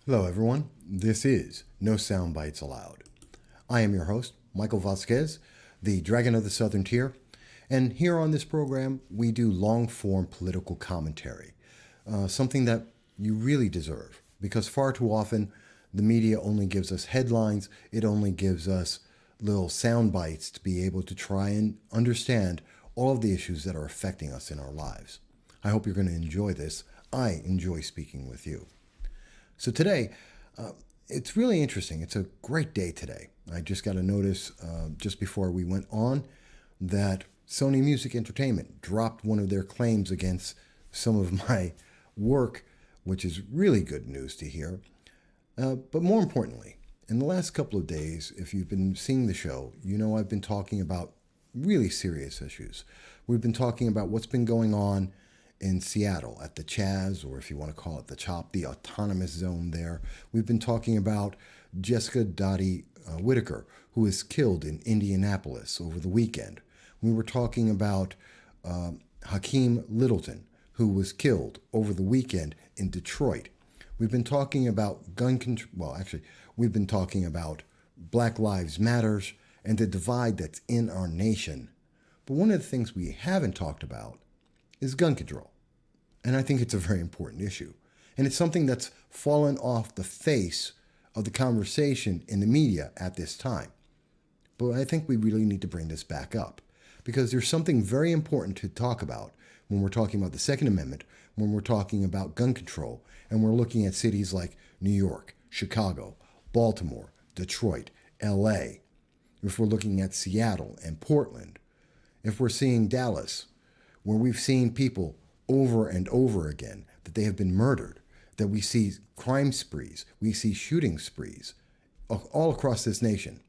Hello, everyone. This is No Soundbites Allowed. I am your host, Michael Vasquez, the Dragon of the Southern Tier, and here on this program, we do long-form political commentary, something that you really deserve, because far too often, the media only gives us headlines, it only gives us little sound bites to be able to try and understand all of the issues that are affecting us in our lives. I hope you're going to enjoy this. I enjoy speaking with you. So today, it's really interesting. It's a great day today. I just got a notice just before we went on that Sony Music Entertainment dropped one of their claims against some of my work, which is really good news to hear. But more importantly, in the last couple of days, if you've been seeing the show, you know I've been talking about really serious issues. We've been talking about what's been going on in Seattle at the Chaz, or if you want to call it the CHOP, the autonomous zone there. We've been talking about Jessica Doty Whitaker, who was killed in Indianapolis over the weekend. We were talking about Hakeem Littleton, who was killed over the weekend in Detroit. We've been talking about gun control. Well, actually, we've been talking about Black Lives Matters and the divide that's in our nation. But one of the things we haven't talked about is gun control. And I think it's a very important issue. And it's something that's fallen off the face of the conversation in the media at this time. But I think we really need to bring this back up, because there's something very important to talk about when we're talking about the Second Amendment, when we're talking about gun control, and we're looking at cities like New York, Chicago, Baltimore, Detroit, LA, if we're looking at Seattle and Portland, if we're seeing Dallas, where we've seen people over and over again that they have been murdered, that we see crime sprees, we see shooting sprees all across this nation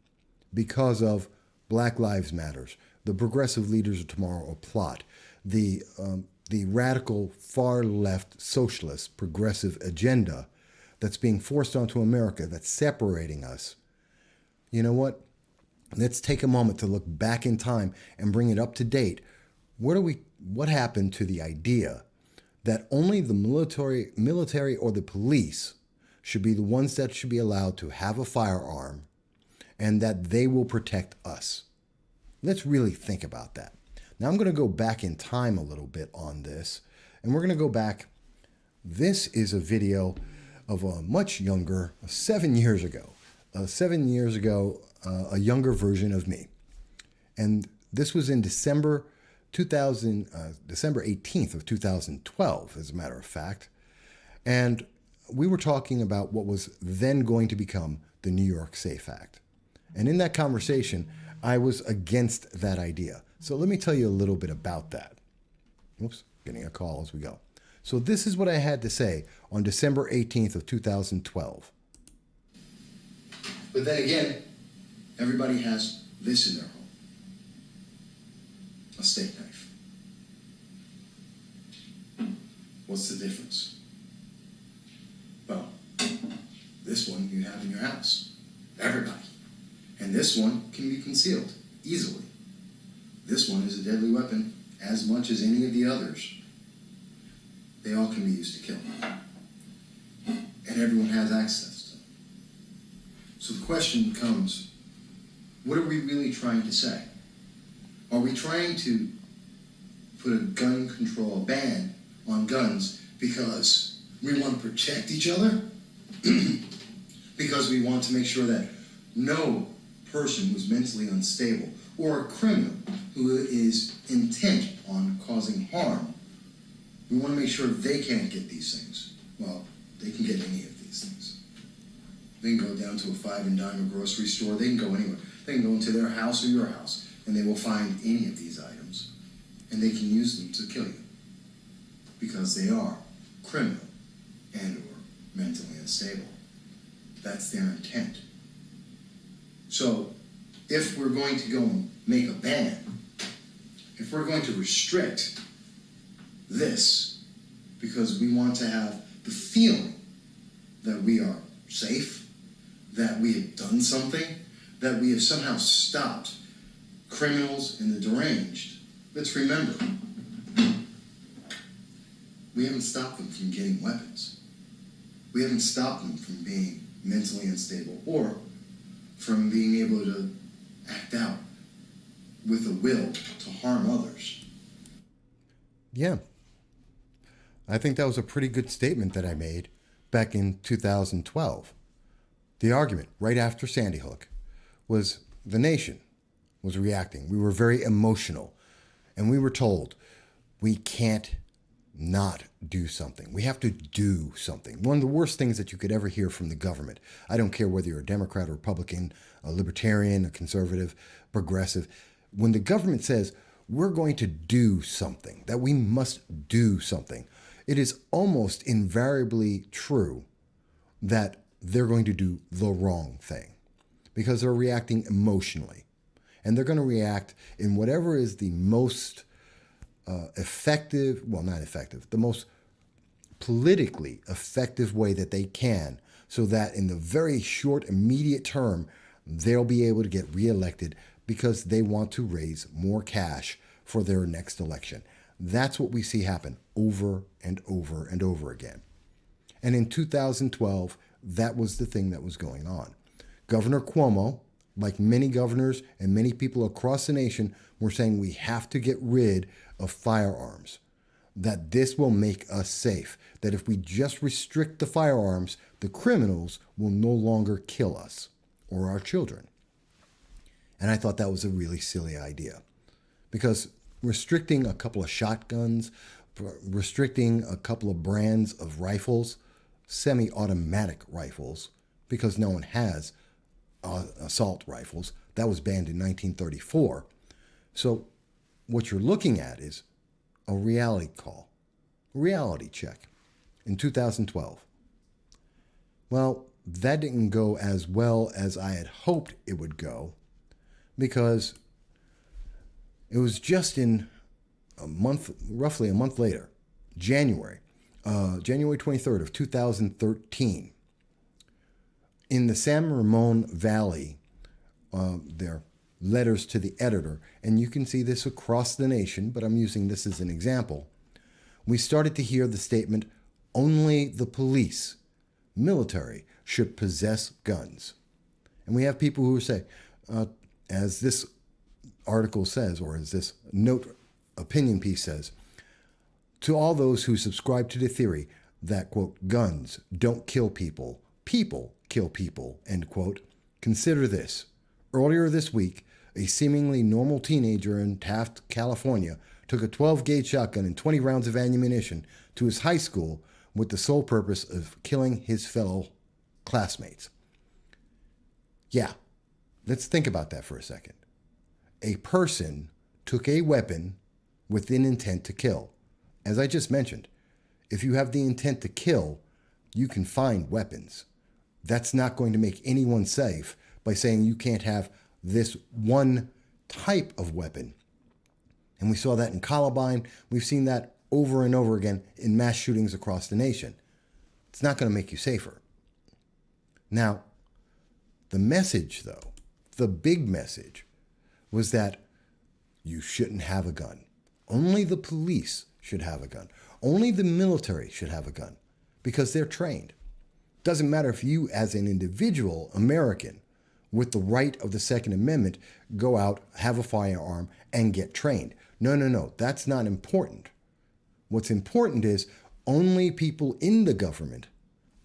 because of Black Lives Matters, the Progressive Leaders of Tomorrow or plot, the radical far left socialist progressive agenda that's being forced onto America, that's separating us. You know what? Let's take a moment to look back in time and bring it up to date. What happened to the idea that only the military or the police should be the ones that should be allowed to have a firearm and that they will protect us? Let's really think about that. Now I'm going to go back in time a little bit on this, and we're going to go back. This is a video of a much younger, 7 years ago. 7 years ago, a younger version of me. And this was in December 18th of 2012, as a matter of fact. And we were talking about what was then going to become the New York SAFE Act. And in that conversation, I was against that idea. So let me tell you a little bit about that. Oops, getting a call as we go. So this is what I had to say on December 18th of 2012. But then again, everybody has this in their home. A steak knife. What's the difference? Well, this one you have in your house. Everybody. And this one can be concealed easily. This one is a deadly weapon as much as any of the others. They all can be used to kill. And everyone has access to them. So the question comes, what are we really trying to say? Are we trying to put a gun control ban on guns because we want to protect each other? Because we want to make sure that no person who's mentally unstable or a criminal who is intent on causing harm, we want to make sure they can't get these things. Well, they can get any of these things. They can go down to a five and dime or grocery store. They can go anywhere. They can go into their house or your house, and they will find any of these items, and they can use them to kill you because they are criminal and or mentally unstable. That's their intent. So if we're going to go and make a ban, if we're going to restrict this because we want to have the feeling that we are safe, that we have done something, that we have somehow stopped criminals and the deranged, let's remember, we haven't stopped them from getting weapons. We haven't stopped them from being mentally unstable or from being able to act out with a will to harm others. Yeah. I think that was a pretty good statement that I made back in 2012. The argument right after Sandy Hook was the nation was reacting. We were very emotional, and we were told we can't not do something. We have to do something. One of the worst things that you could ever hear from the government. I don't care whether you're a Democrat, a Republican, a libertarian, a conservative, progressive. When the government says we're going to do something, that we must do something, it is almost invariably true that they're going to do the wrong thing because they're reacting emotionally. And they're going to react in whatever is the most effective, well, not effective, the most politically effective way that they can, so that in the very short, immediate term, they'll be able to get reelected because they want to raise more cash for their next election. That's what we see happen over and over and over again. And in 2012, that was the thing that was going on. Governor Cuomo, like many governors and many people across the nation, were saying we have to get rid of firearms, that this will make us safe, that if we just restrict the firearms, the criminals will no longer kill us or our children. And I thought that was a really silly idea, because restricting a couple of shotguns, restricting a couple of brands of rifles, semi-automatic rifles, because no one has assault rifles. That was banned in 1934. So what you're looking at is a reality call, a reality check in 2012. Well, that didn't go as well as I had hoped it would go, because it was just in a month, roughly a month later, January 23rd of 2013, in the San Ramon Valley, their letters to the editor, and you can see this across the nation, but I'm using this as an example. We started to hear the statement, only the police, military, should possess guns. And we have people who say, as this article says, or as this note opinion piece says, to all those who subscribe to the theory that, quote, guns don't kill people, people kill people, end quote, consider this. Earlier this week, a seemingly normal teenager in Taft, California, took a 12-gauge shotgun and 20 rounds of ammunition to his high school with the sole purpose of killing his fellow classmates. Yeah, let's think about that for a second. A person took a weapon with an intent to kill. As I just mentioned, if you have the intent to kill, you can find weapons. That's not going to make anyone safe by saying you can't have this one type of weapon. And we saw that in Columbine. We've seen that over and over again in mass shootings across the nation. It's not going to make you safer. Now, the message, though, the big message, was that you shouldn't have a gun. Only the police should have a gun. Only the military should have a gun, because they're trained. Doesn't matter if you, as an individual American with the right of the Second Amendment, go out, have a firearm, and get trained. No. That's not important. What's important is only people in the government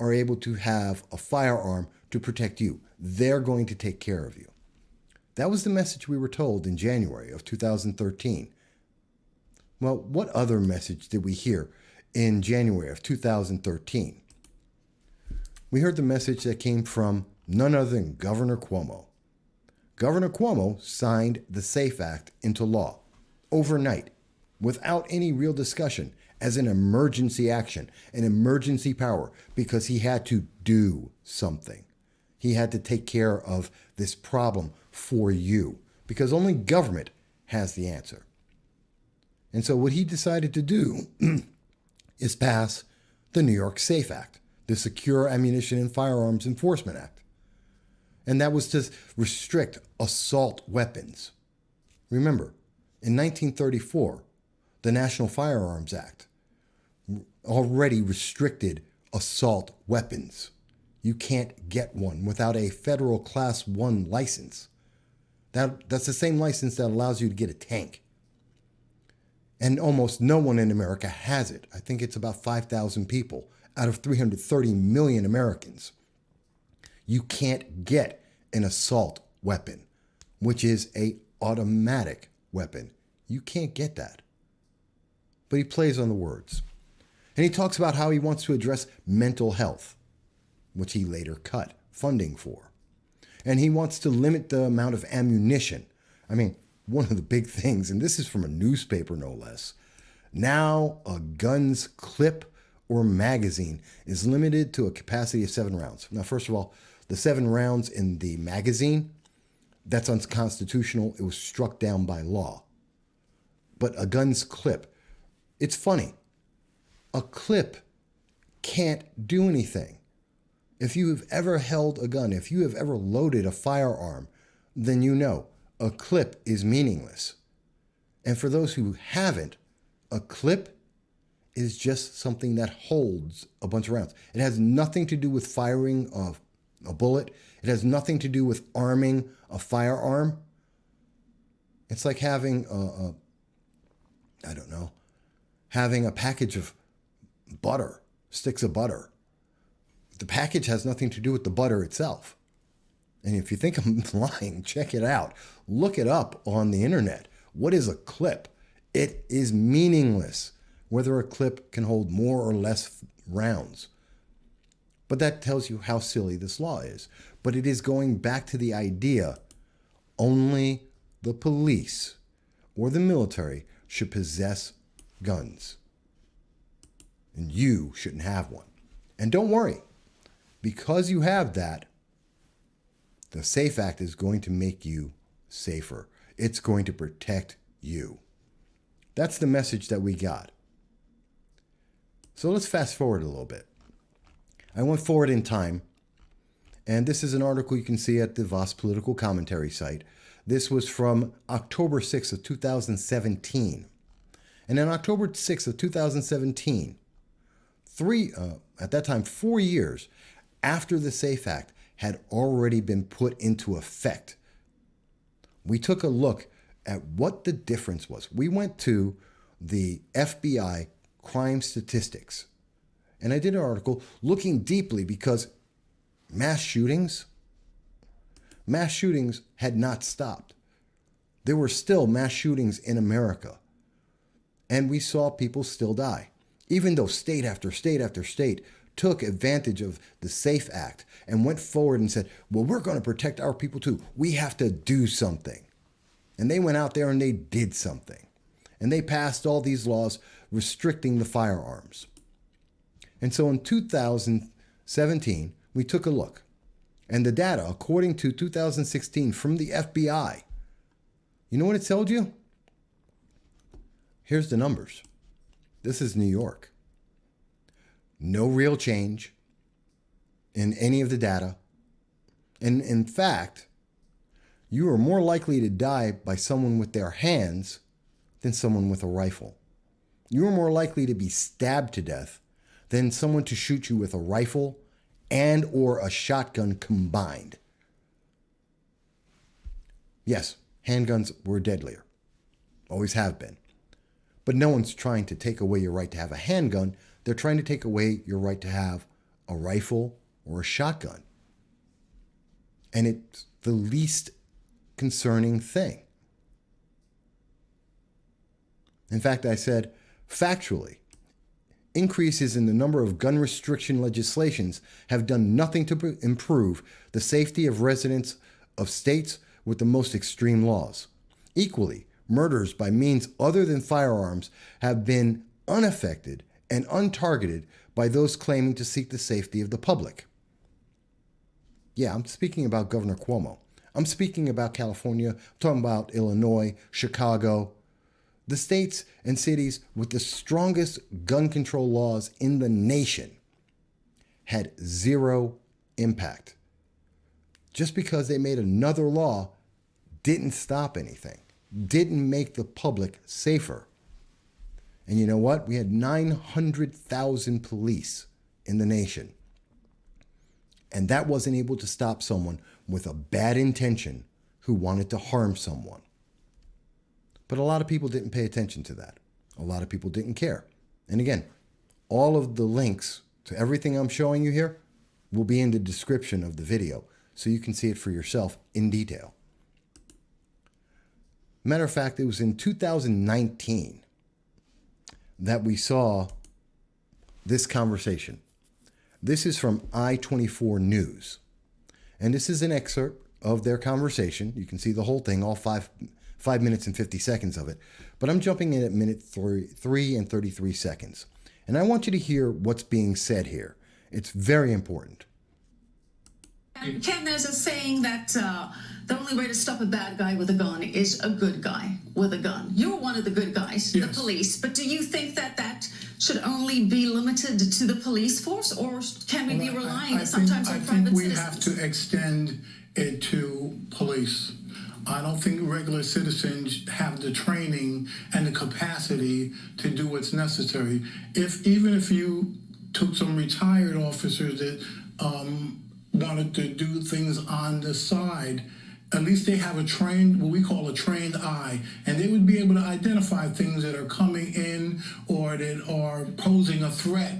are able to have a firearm to protect you. They're going to take care of you. That was the message we were told in January of 2013. Well, what other message did we hear in January of 2013? We heard the message that came from none other than Governor Cuomo. Governor Cuomo signed the SAFE Act into law overnight without any real discussion as an emergency action, an emergency power, because he had to do something. He had to take care of this problem for you, because only government has the answer. And so what he decided to do is pass the New York SAFE Act, the Secure Ammunition and Firearms Enforcement Act. And that was to restrict assault weapons. Remember, in 1934, the National Firearms Act already restricted assault weapons. You can't get one without a federal Class 1 license. That's the same license that allows you to get a tank. And almost no one in America has it. I think it's about 5,000 people out of 330 million Americans. You can't get an assault weapon, which is an automatic weapon. You can't get that. But he plays on the words. And he talks about how he wants to address mental health, which he later cut funding for. And he wants to limit the amount of ammunition. I mean, one of the big things, and this is from a newspaper no less, now a gun's clip or magazine is limited to a capacity of 7 rounds. Now, first of all, the 7 rounds in the magazine, that's unconstitutional. It was struck down by law. But a gun's clip, it's funny. A clip can't do anything. If you have ever held a gun, if you have ever loaded a firearm, then you know a clip is meaningless. And for those who haven't, a clip is just something that holds a bunch of rounds. It has nothing to do with firing a bullet. It has nothing to do with arming a firearm. It's like having having a package of butter, sticks of butter. The package has nothing to do with the butter itself. And if you think I'm lying, check it out. Look it up on the internet. What is a clip? It is meaningless, whether a clip can hold more or less rounds. But that tells you how silly this law is. But it is going back to the idea only the police or the military should possess guns. And you shouldn't have one. And don't worry, because you have that, the SAFE Act is going to make you safer. It's going to protect you. That's the message that we got. So let's fast forward a little bit. I went forward in time, and this is an article you can see at the Vass political commentary site. This was from October 6th of 2017. And on October 6th of 2017, at that time, 4 years after the SAFE Act had already been put into effect, we took a look at what the difference was. We went to the FBI crime statistics, and I did an article looking deeply because mass shootings had not stopped. There were still mass shootings in America, and we saw people still die, even though state after state after state took advantage of the SAFE Act and went forward and said, well, we're going to protect our people too. We have to do something. And they went out there and they did something. And they passed all these laws restricting the firearms. And so in 2017, we took a look. And the data, according to 2016 from the FBI, you know what it told you? Here's the numbers. This is New York. No real change in any of the data. And in fact, you are more likely to die by someone with their hands than someone with a rifle. You are more likely to be stabbed to death than someone to shoot you with a rifle and or a shotgun combined. Yes, handguns were deadlier. Always have been. But no one's trying to take away your right to have a handgun. They're trying to take away your right to have a rifle or a shotgun. And it's the least concerning thing. In fact, I said, factually, increases in the number of gun restriction legislations have done nothing to improve the safety of residents of states with the most extreme laws. Equally, murders by means other than firearms have been unaffected and untargeted by those claiming to seek the safety of the public. Yeah, I'm speaking about Governor Cuomo. I'm speaking about California. I'm talking about Illinois, Chicago. The states and cities with the strongest gun control laws in the nation had zero impact. Just because they made another law didn't stop anything, didn't make the public safer. And you know what? We had 900,000 police in the nation. And that wasn't able to stop someone with a bad intention who wanted to harm someone. But a lot of people didn't pay attention to that. A lot of people didn't care. And again, all of the links to everything I'm showing you here will be in the description of the video, so you can see it for yourself in detail. Matter of fact, it was in 2019 that we saw this conversation. This is from I-24 News. And this is an excerpt of their conversation. You can see the whole thing, all 5 minutes and 50 seconds of it. But I'm jumping in at minute 3 and 33 seconds. And I want you to hear what's being said here. It's very important. Ken, there's a saying that the only way to stop a bad guy with a gun is a good guy with a gun. You're one of the good guys, yes. The police. But do you think that that should only be limited to the police force, or can we be relying sometimes on private citizens? I think we have to extend it to police. I don't think regular citizens have the training and the capacity to do what's necessary. Even if you took some retired officers that wanted to do things on the side, at least they have what we call a trained eye, and they would be able to identify things that are coming in or that are posing a threat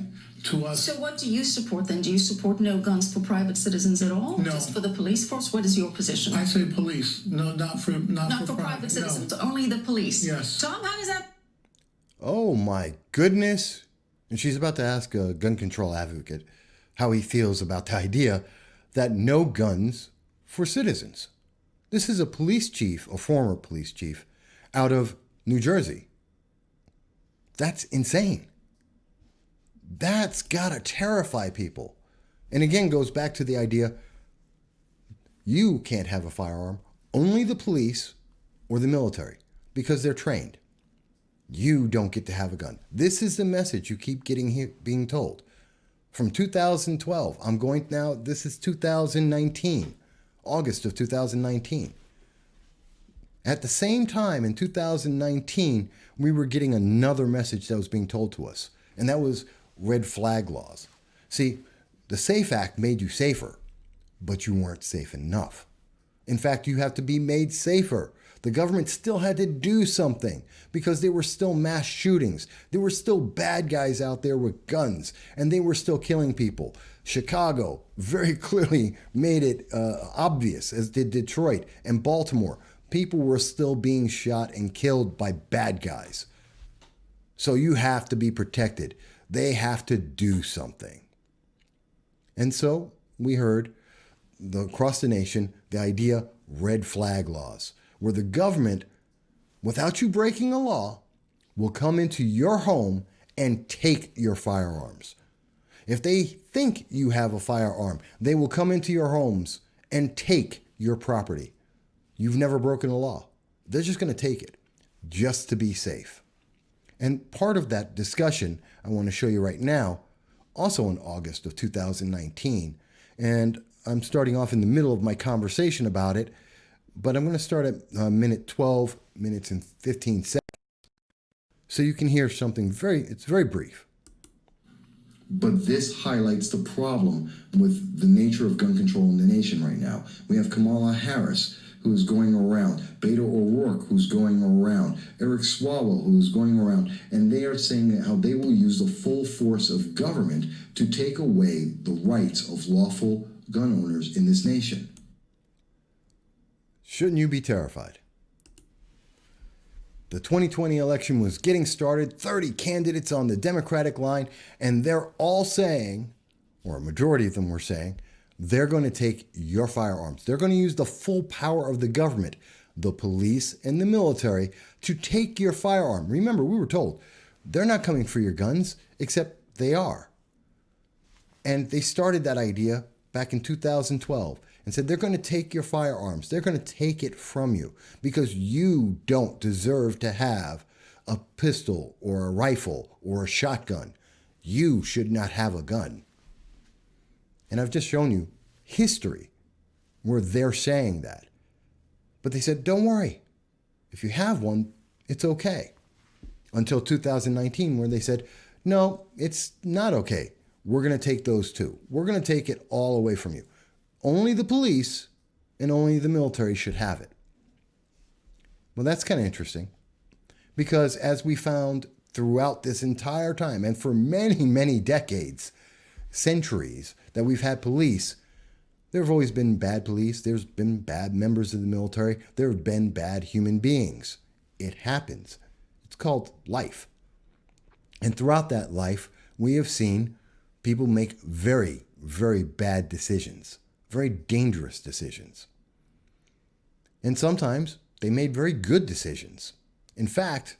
to us. So what do you support then? Do you support no guns for private citizens at all? No. Just for the police force? What is your position? I say police. No, not for private citizens. No. Only the police. Yes. Tom, how does that? Oh my goodness. And she's about to ask a gun control advocate how he feels about the idea that no guns for citizens. This is a police chief, a former police chief, out of New Jersey. That's insane. That's gotta terrify people. And again, goes back to the idea, you can't have a firearm, only the police or the military, because they're trained. You don't get to have a gun. This is the message you keep being told. From 2012, this is 2019, August of 2019. At the same time, in 2019, we were getting another message that was being told to us, and that was red flag laws. See, the SAFE Act made you safer, but you weren't safe enough. In fact, you have to be made safer. The government still had to do something because there were still mass shootings. There were still bad guys out there with guns, and they were still killing people. Chicago very clearly made it obvious, as did Detroit and Baltimore. People were still being shot and killed by bad guys. So you have to be protected. They have to do something. And so we heard across the nation the idea red flag laws, where the government, without you breaking a law, will come into your home and take your firearms. If they think you have a firearm, they will come into your homes and take your property. You've never broken a law. They're just going to take it just to be safe. And part of that discussion I want to show you right now, also in August of 2019. And I'm starting off in the middle of my conversation about it, but I'm going to start at minute 12 minutes and 15 seconds. So you can hear something it's very brief. But this highlights the problem with the nature of gun control in the nation right now. We have Kamala Harris, who's going around, Beto O'Rourke, who's going around, Eric Swalwell, who's going around, and they are saying how they will use the full force of government to take away the rights of lawful gun owners in this nation. Shouldn't you be terrified? The 2020 election was getting started, 30 candidates on the Democratic line, and they're all saying, or a majority of them were saying, they're going to take your firearms. They're going to use the full power of the government, the police and the military, to take your firearm. Remember, we were told they're not coming for your guns, except they are. And they started that idea back in 2012 and said they're going to take your firearms. They're going to take it from you because you don't deserve to have a pistol or a rifle or a shotgun. You should not have a gun. And I've just shown you history where they're saying that. But they said, don't worry. If you have one, it's okay. Until 2019, where they said, no, it's not okay. we're going to take those too. We're going to take it all away from you. Only the police and only the military should have it. Well, that's kind of interesting because as we found throughout this entire time and for many, many decades, centuries that we've had police, there have always been bad police. There's been bad members of the military. There have been bad human beings. It happens. It's called life. And throughout that life, we have seen people make very, very bad decisions, very dangerous decisions. And sometimes they made very good decisions. In fact,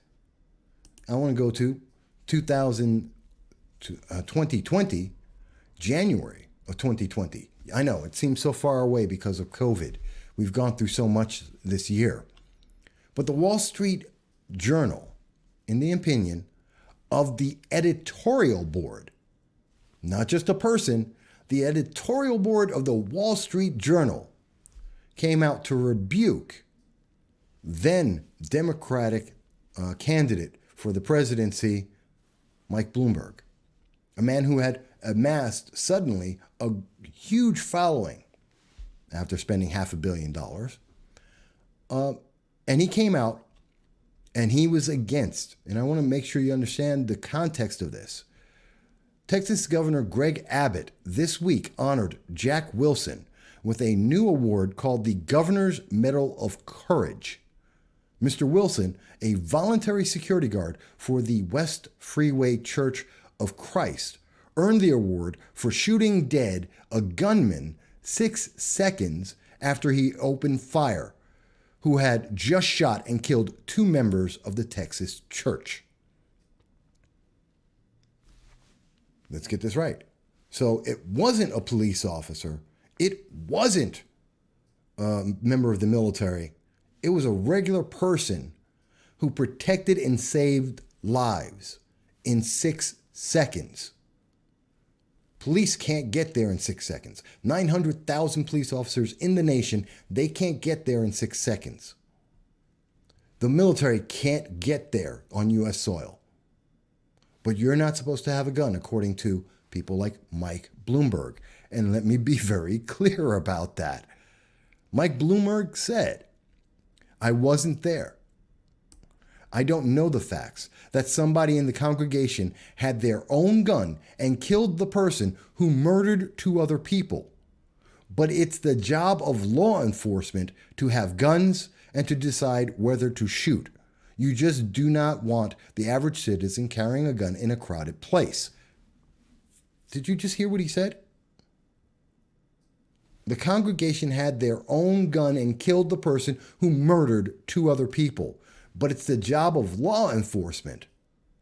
I want to go to 2020, January of 2020. I know it seems so far away because of COVID. We've gone through so much this year. But the Wall Street Journal, in the opinion of the editorial board, not just a person, the editorial board of the Wall Street Journal came out to rebuke then Democratic candidate for the presidency, Mike Bloomberg, a man who had amassed suddenly a huge following after spending $500 million. And he came out and he was against, and I want to make sure you understand the context of this. Texas Governor Greg Abbott this week honored Jack Wilson with a new award called the Governor's Medal of Courage. Mr. Wilson, a voluntary security guard for the West Freeway Church of Christ, earned the award for shooting dead a gunman 6 seconds after he opened fire, who had just shot and killed 2 members of the Texas church. Let's get this right. So it wasn't a police officer. It wasn't a member of the military. It was a regular person who protected and saved lives in 6 seconds. Police can't get there in 6 seconds. 900,000 police officers in the nation, they can't get there in 6 seconds. The military can't get there on U.S. soil. But you're not supposed to have a gun, according to people like Mike Bloomberg. And let me be very clear about that. Mike Bloomberg said, I wasn't there. I don't know the facts that somebody in the congregation had their own gun and killed the person who murdered 2 other people. But it's the job of law enforcement to have guns and to decide whether to shoot. You just do not want the average citizen carrying a gun in a crowded place. Did you just hear what he said? The congregation had their own gun and killed the person who murdered 2 other people. But it's the job of law enforcement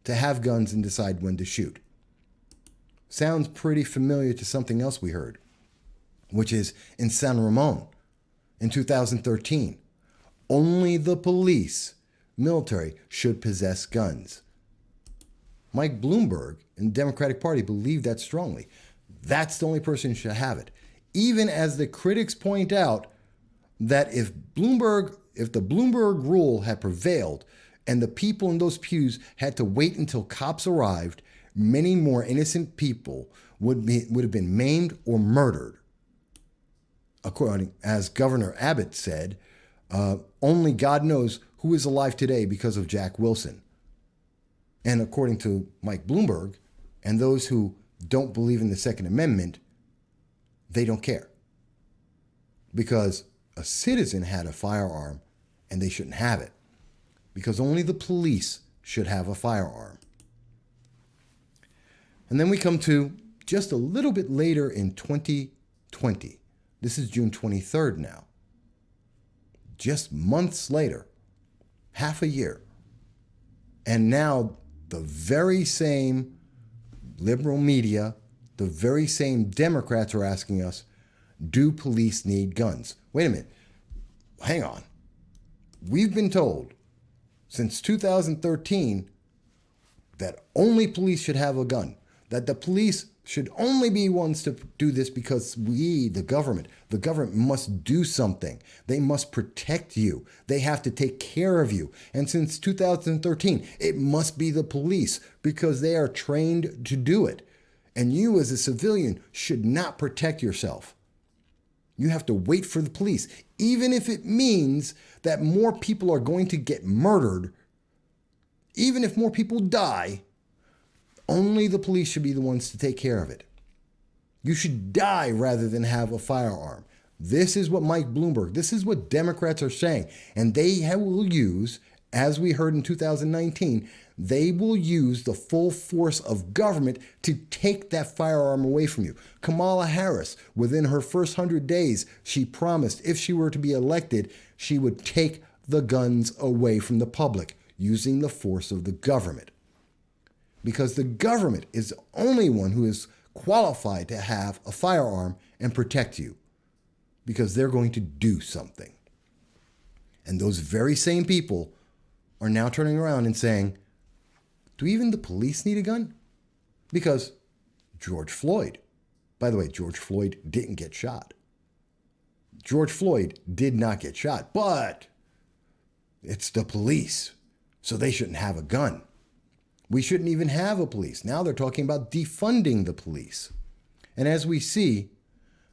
to have guns and decide when to shoot. Sounds pretty familiar to something else we heard, which is in San Ramon in 2013. Only the police, military, should possess guns. Mike Bloomberg and the Democratic Party believe that strongly. That's the only person who should have it. Even as the critics point out that if the Bloomberg rule had prevailed and the people in those pews had to wait until cops arrived, many more innocent people would have been maimed or murdered. According, as Governor Abbott said, only God knows who is alive today because of Jack Wilson. And according to Mike Bloomberg and those who don't believe in the Second Amendment, they don't care. Because a citizen had a firearm and they shouldn't have it. Because only the police should have a firearm. And then we come to just a little bit later in 2020. This is June 23rd now. Just months later, half a year. And now the very same liberal media, the very same Democrats are asking us, do police need guns? Wait a minute. Hang on. We've been told since 2013 that only police should have a gun, that the police should only be ones to do this because we, the government must do something. They must protect you. They have to take care of you. And since 2013, it must be the police because they are trained to do it. And you as a civilian should not protect yourself. You have to wait for the police, even if it means that more people are going to get murdered. Even if more people die, only the police should be the ones to take care of it. You should die rather than have a firearm. This is what Mike Bloomberg, this is what Democrats are saying. And they will use, as we heard in 2019, they will use the full force of government to take that firearm away from you. Kamala Harris, within her first 100 days, she promised if she were to be elected, she would take the guns away from the public using the force of the government. Because the government is the only one who is qualified to have a firearm and protect you. Because they're going to do something. And those very same people are now turning around and saying, do even the police need a gun? Because George Floyd, by the way, George Floyd didn't get shot. George Floyd did not get shot, but it's the police, so they shouldn't have a gun. We shouldn't even have a police. Now they're talking about defunding the police. And as we see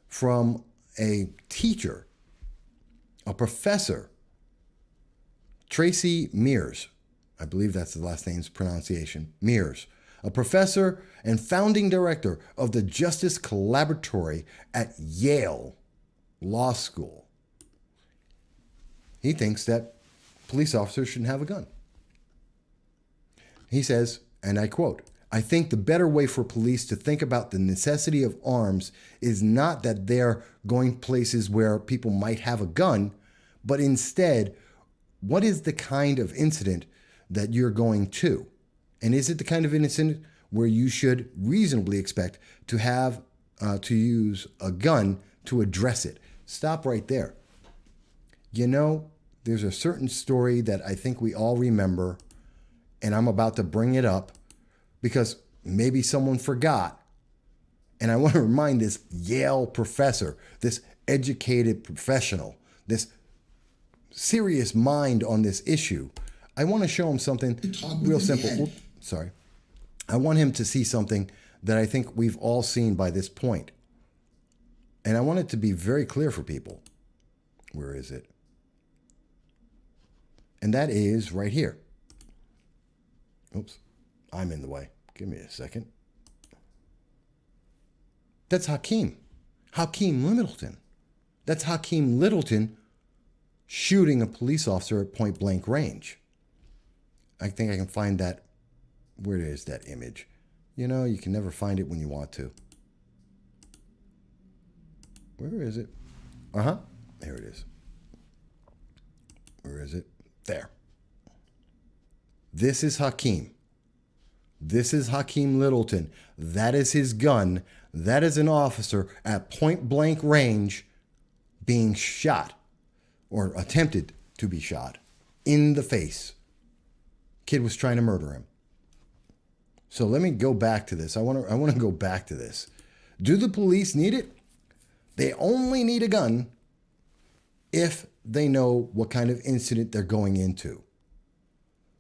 from a teacher, a professor, Tracy Mears, I believe that's the last name's pronunciation, Mears, a professor and founding director of the Justice Collaboratory at Yale Law School. He thinks that police officers shouldn't have a gun. He says, and I quote, I think the better way for police to think about the necessity of arms is not that they're going places where people might have a gun, but instead, what is the kind of incident that you're going to? And is it the kind of incident where you should reasonably expect to have to use a gun to address it? Stop right there. You know, there's a certain story that I think we all remember, and I'm about to bring it up because maybe someone forgot. And I want to remind this Yale professor, this educated professional, this serious mind on this issue. I want to show him something real simple. Sorry. I want him to see something that I think we've all seen by this point. And I want it to be very clear for people. Where is it? And that is right here. Oops, I'm in the way. Give me a second. That's Hakeem Littleton. That's Hakeem Littleton shooting a police officer at point blank range. I think I can find that. Where is that image? You know, you can never find it when you want to. Where is it? There it is. Where is it? There. This is Hakeem. This is Hakeem Littleton. That is his gun. That is an officer at point blank range being shot or attempted to be shot in the face. Kid was trying to murder him. So let me go back to this. I want to go back to this. Do the police need it? They only need a gun if they know what kind of incident they're going into.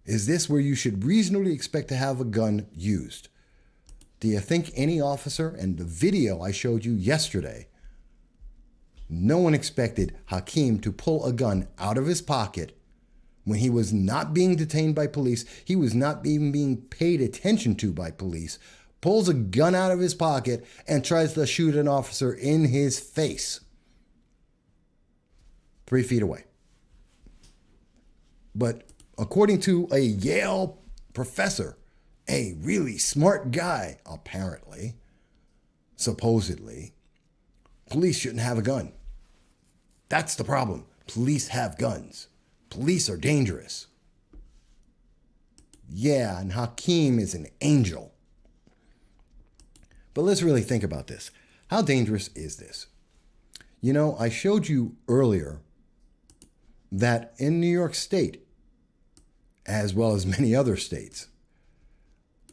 Is this where you should reasonably expect to have a gun used? Do you think any officer, and the video I showed you yesterday, no one expected Hakeem to pull a gun out of his pocket when he was not being detained by police, he was not even being paid attention to by police, pulls a gun out of his pocket and tries to shoot an officer in his face. 3 feet away. But according to a Yale professor, a really smart guy, apparently, supposedly, police shouldn't have a gun. That's the problem. Police have guns. Police are dangerous. Yeah, and Hakeem is an angel. But let's really think about this. How dangerous is this? You know, I showed you earlier that in New York State, as well as many other states,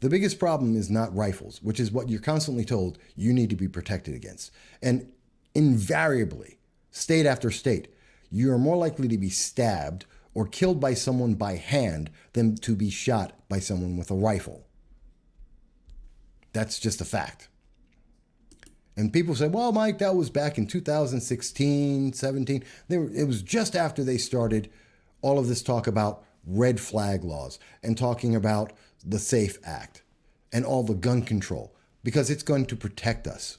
the biggest problem is not rifles, which is what you're constantly told you need to be protected against. And invariably, state after state, you are more likely to be stabbed or killed by someone by hand than to be shot by someone with a rifle. That's just a fact. And people say, well, Mike, that was back in 2016, 17. It was just after they started all of this talk about red flag laws and talking about the SAFE Act and all the gun control, because it's going to protect us.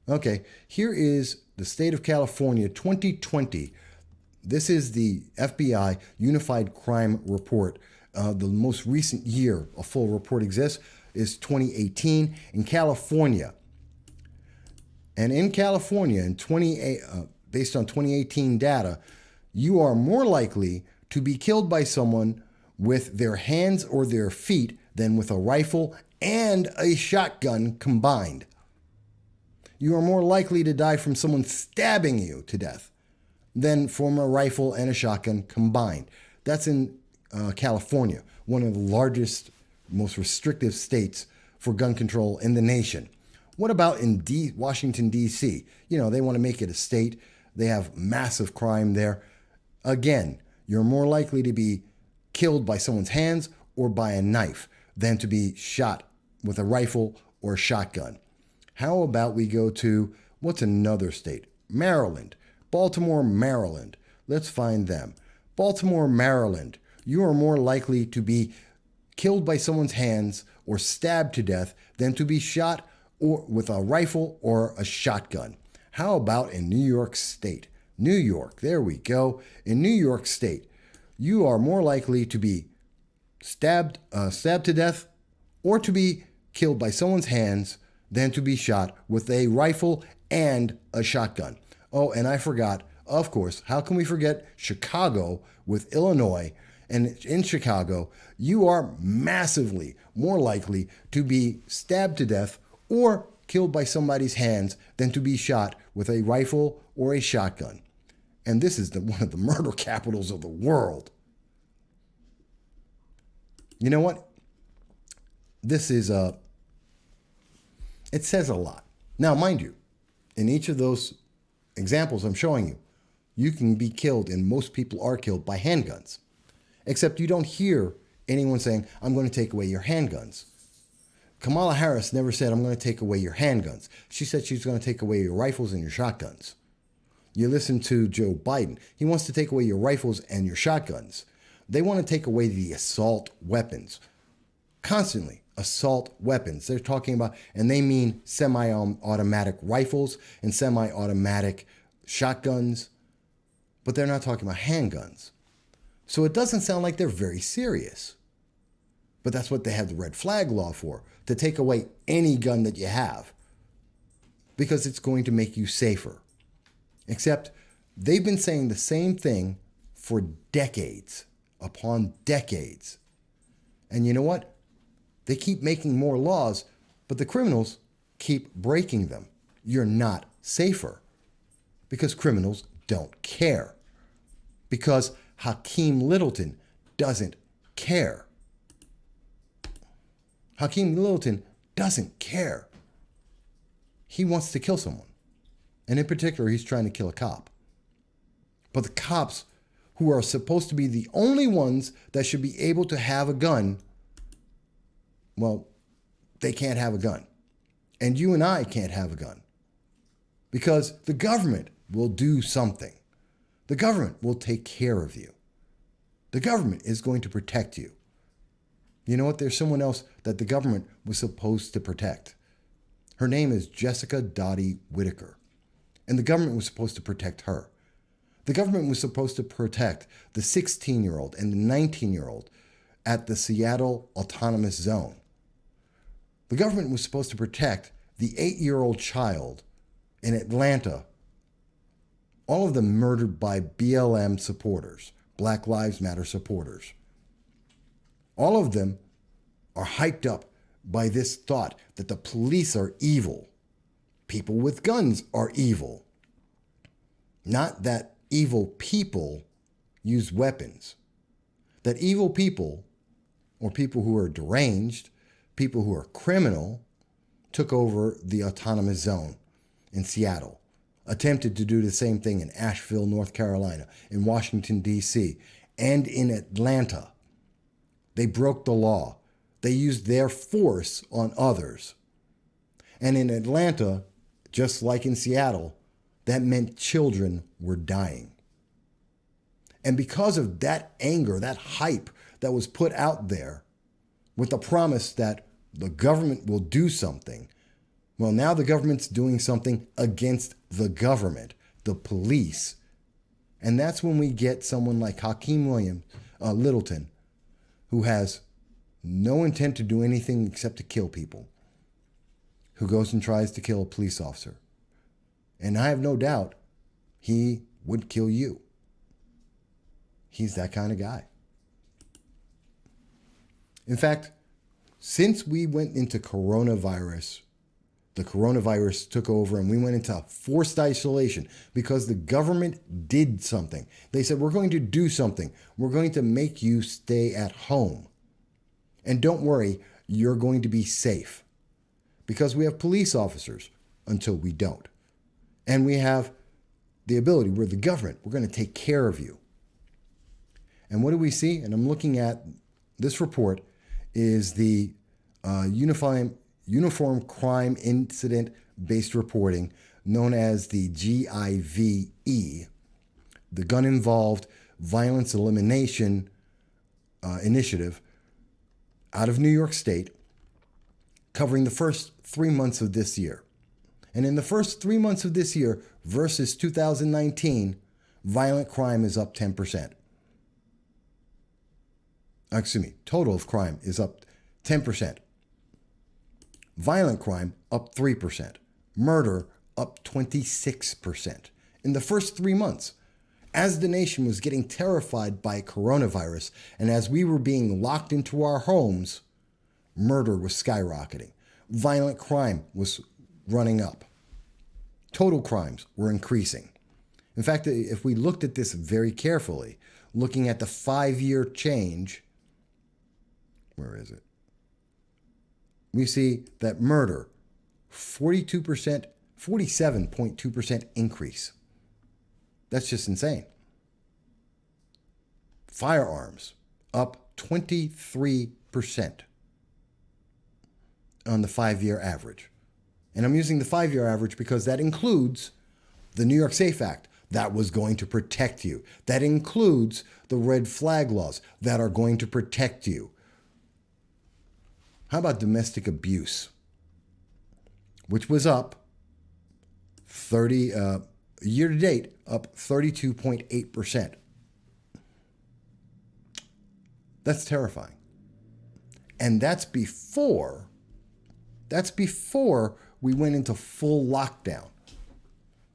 Okay, here is the state of California 2020. This is the FBI Unified Crime Report. The most recent year a full report exists is 2018 in California. And in California, based on 2018 data, you are more likely to be killed by someone with their hands or their feet than with a rifle and a shotgun combined. You are more likely to die from someone stabbing you to death than from a rifle and a shotgun combined. That's in California, one of the largest, most restrictive states for gun control in the nation. What about in Washington, D.C.? You know, they want to make it a state. They have massive crime there. Again, you're more likely to be killed by someone's hands or by a knife than to be shot with a rifle or a shotgun. How about we go to, what's another state? Maryland. Baltimore, Maryland. Let's find them. Baltimore, Maryland. You are more likely to be killed by someone's hands or stabbed to death than to be shot or with a rifle or a shotgun. How about in New York State? New York, there we go. In New York State, you are more likely to be stabbed to death or to be killed by someone's hands than to be shot with a rifle and a shotgun. Oh, and I forgot, of course, how can we forget Chicago with Illinois? And in Chicago, you are massively more likely to be stabbed to death or killed by somebody's hands than to be shot with a rifle or a shotgun. And this is one of the murder capitals of the world. You know what? This is it says a lot. Now, mind you, in each of those examples I'm showing you, you can be killed, and most people are killed by handguns. Except you don't hear anyone saying, I'm going to take away your handguns. Kamala Harris never said, I'm going to take away your handguns. She said she's going to take away your rifles and your shotguns. You listen to Joe Biden. He wants to take away your rifles and your shotguns. They want to take away the assault weapons. Constantly, assault weapons. They're talking about, and they mean semi-automatic rifles and semi-automatic shotguns, but they're not talking about handguns. So it doesn't sound like they're very serious. But that's what they have the red flag law for, to take away any gun that you have, because it's going to make you safer. Except they've been saying the same thing for decades upon decades. And you know what? They keep making more laws, but the criminals keep breaking them. You're not safer because criminals don't care. Because Hakeem Littleton doesn't care. Hakeem Littleton doesn't care. He wants to kill someone. And in particular, he's trying to kill a cop. But the cops, who are supposed to be the only ones that should be able to have a gun, well, they can't have a gun. And you and I can't have a gun. Because the government will do something. The government will take care of you. The government is going to protect you. You know what? There's someone else that the government was supposed to protect. Her name is Jessica Doty Whitaker. And the government was supposed to protect her. The government was supposed to protect the 16-year-old and the 19-year-old at the Seattle Autonomous Zone. The government was supposed to protect the 8-year-old child in Atlanta, all of them murdered by BLM supporters, Black Lives Matter supporters. All of them are hyped up by this thought that the police are evil. People with guns are evil. Not that evil people use weapons. That evil people, or people who are deranged, people who are criminal, took over the autonomous zone in Seattle, attempted to do the same thing in Asheville, North Carolina, in Washington, D.C., and in Atlanta. They broke the law. They used their force on others. And in Atlanta, just like in Seattle, that meant children were dying. And because of that anger, that hype that was put out there with the promise that the government will do something, well, now the government's doing something against the government, the police. And that's when we get someone like Hakeem Littleton, who has no intent to do anything except to kill people, who goes and tries to kill a police officer. And I have no doubt he would kill you. He's that kind of guy. In fact, since we went into coronavirus, the coronavirus took over and we went into forced isolation because the government did something. They said, we're going to do something. We're going to make you stay at home. And don't worry, you're going to be safe. Because we have police officers until we don't. And we have the ability, we're the government, we're going to take care of you. And what do we see? And I'm looking at this report is the Uniform Crime Incident Based Reporting, known as the GIVE, the Gun Involved Violence Elimination Initiative out of New York State, covering the first 3 months of this year. And in the first 3 months of this year versus 2019, violent crime is up 10%. Total of crime is up 10%. Violent crime up 3%. Murder up 26%. In the first 3 months, as the nation was getting terrified by coronavirus and as we were being locked into our homes, murder was skyrocketing. Violent crime was running up. Total crimes were increasing. In fact, if we looked at this very carefully, looking at the 5-year change, where is it? We see that murder, 47.2% increase. That's just insane. Firearms, up 23% on the 5-year average. And I'm using the 5-year average because that includes the New York SAFE Act that was going to protect you. That includes the red flag laws that are going to protect you. How about domestic abuse, which was up year to date, up 32.8%. That's terrifying. And that's before we went into full lockdown.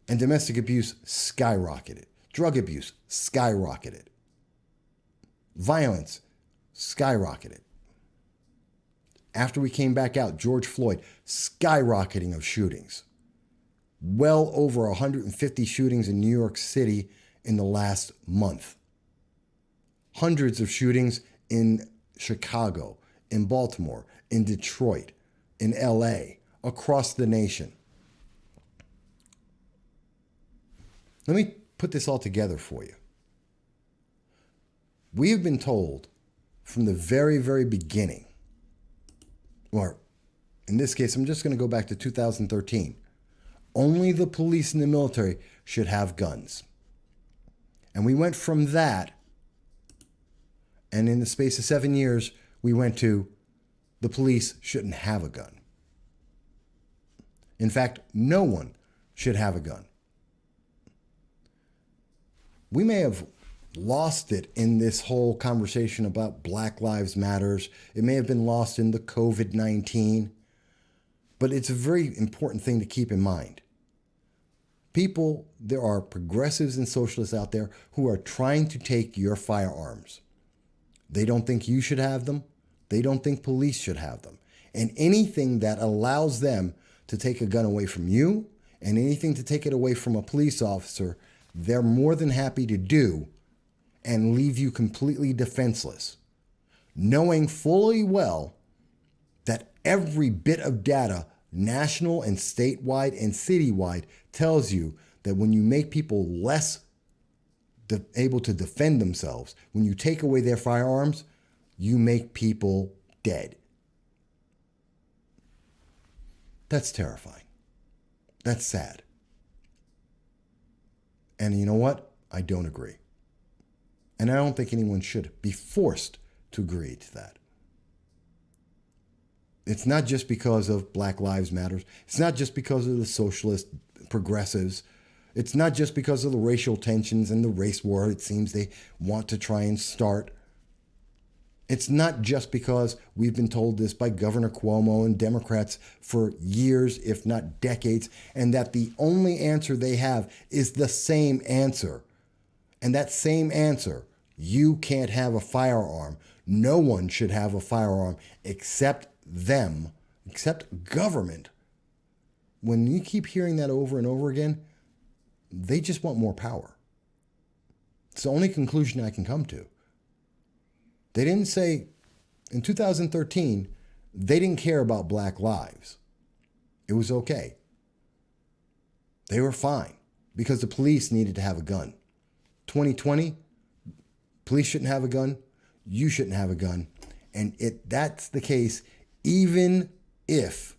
And domestic abuse skyrocketed. Drug abuse skyrocketed. Violence skyrocketed. After we came back out, George Floyd, skyrocketing of shootings. Well over 150 shootings in New York City in the last month. Hundreds of shootings in Chicago, in Baltimore, in Detroit, in LA, across the nation. Let me put this all together for you. We have been told from the very, very beginning, or in this case, I'm just going to go back to 2013. Only the police and the military should have guns. And we went from that, and in the space of 7 years, we went to the police shouldn't have a gun. In fact, no one should have a gun. We may have lost it in this whole conversation about Black Lives Matters. It may have been lost in the COVID-19, but it's a very important thing to keep in mind. There are progressives and socialists out there who are trying to take your firearms. They don't think you should have them. They don't think police should have them. And anything that allows them to take a gun away from you and anything to take it away from a police officer, they're more than happy to do and leave you completely defenseless, knowing fully well that every bit of data, national and statewide and citywide, tells you that when you make people less able to defend themselves, when you take away their firearms, you make people dead. That's terrifying. That's sad. And you know what? I don't agree. And I don't think anyone should be forced to agree to that. It's not just because of Black Lives Matter. It's not just because of the socialist progressives. It's not just because of the racial tensions and the race war it seems they want to try and start. It's not just because we've been told this by Governor Cuomo and Democrats for years, if not decades, and that the only answer they have is the same answer. And that same answer, you can't have a firearm. No one should have a firearm except them, except government. When you keep hearing that over and over again, they just want more power. It's the only conclusion I can come to. They didn't say, in 2013, they didn't care about Black lives. It was okay. They were fine because the police needed to have a gun. 2020, police shouldn't have a gun. You shouldn't have a gun. And that's the case, even if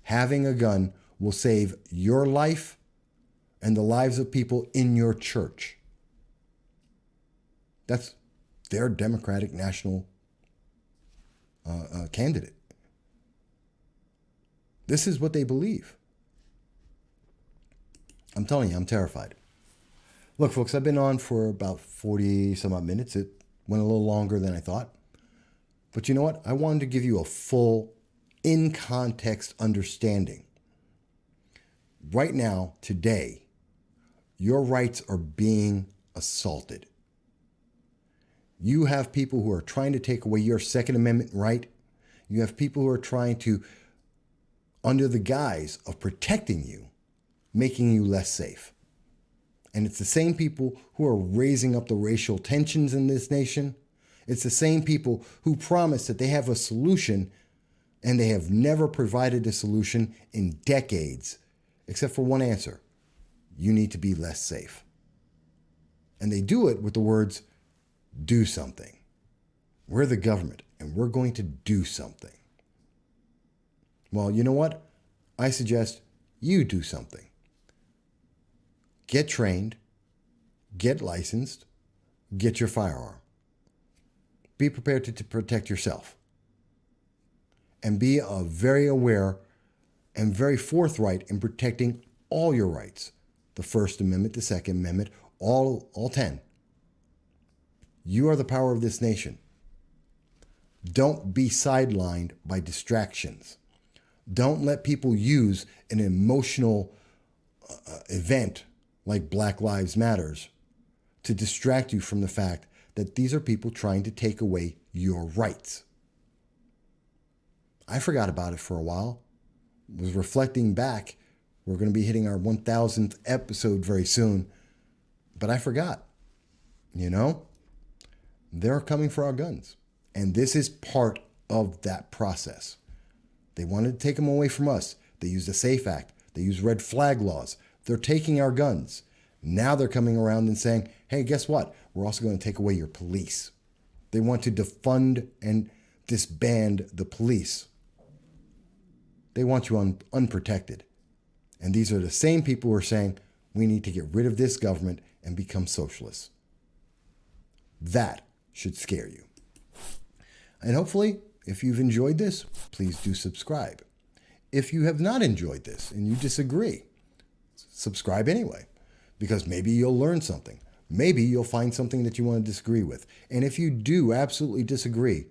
having a gun will save your life and the lives of people in your church. That's their Democratic national candidate. This is what they believe. I'm telling you, I'm terrified. Look, folks, I've been on for about 40 some odd minutes. It went a little longer than I thought. But you know what? I wanted to give you a full, in-context understanding. Right now, today, your rights are being assaulted. You have people who are trying to take away your Second Amendment right. You have people who are trying to, under the guise of protecting you, making you less safe. And it's the same people who are raising up the racial tensions in this nation. It's the same people who promise that they have a solution, and they have never provided a solution in decades, except for one answer. You need to be less safe. And they do it with the words, do something. We're the government, and we're going to do something. Well, you know what? I suggest you do something. Get trained, get licensed, get your firearm. Be prepared to protect yourself. And be very aware and very forthright in protecting all your rights. The First Amendment, the Second Amendment, all 10. You are the power of this nation. Don't be sidelined by distractions. Don't let people use an emotional event like Black Lives Matters to distract you from the fact that these are people trying to take away your rights. I forgot about it for a while. Was reflecting back. We're going to be hitting our 1000th episode very soon. But I forgot. You know? They're coming for our guns. And this is part of that process. They wanted to take them away from us. They used the SAFE Act. They used red flag laws. They're taking our guns. Now they're coming around and saying, hey, guess what? We're also going to take away your police. They want to defund and disband the police. They want you unprotected. And these are the same people who are saying, we need to get rid of this government and become socialists. That should scare you. And hopefully, if you've enjoyed this, please do subscribe. If you have not enjoyed this and you disagree, subscribe anyway, because maybe you'll learn something. Maybe you'll find something that you want to disagree with. And if you do absolutely disagree,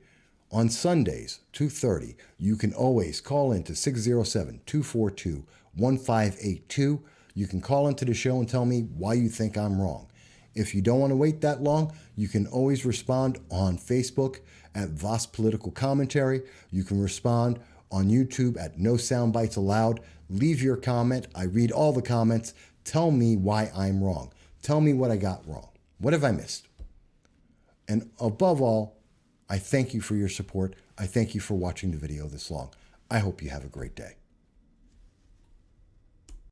on Sundays, 2:30, you can always call into 607-242-1582. You can call into the show and tell me why you think I'm wrong. If you don't want to wait that long, you can always respond on Facebook at Vass Political Commentary. You can respond on YouTube at No Soundbites Allowed. Leave your comment. I read all the comments. Tell me why I'm wrong. Tell me what I got wrong. What have I missed? And above all, I thank you for your support. I thank you for watching the video this long. I hope you have a great day.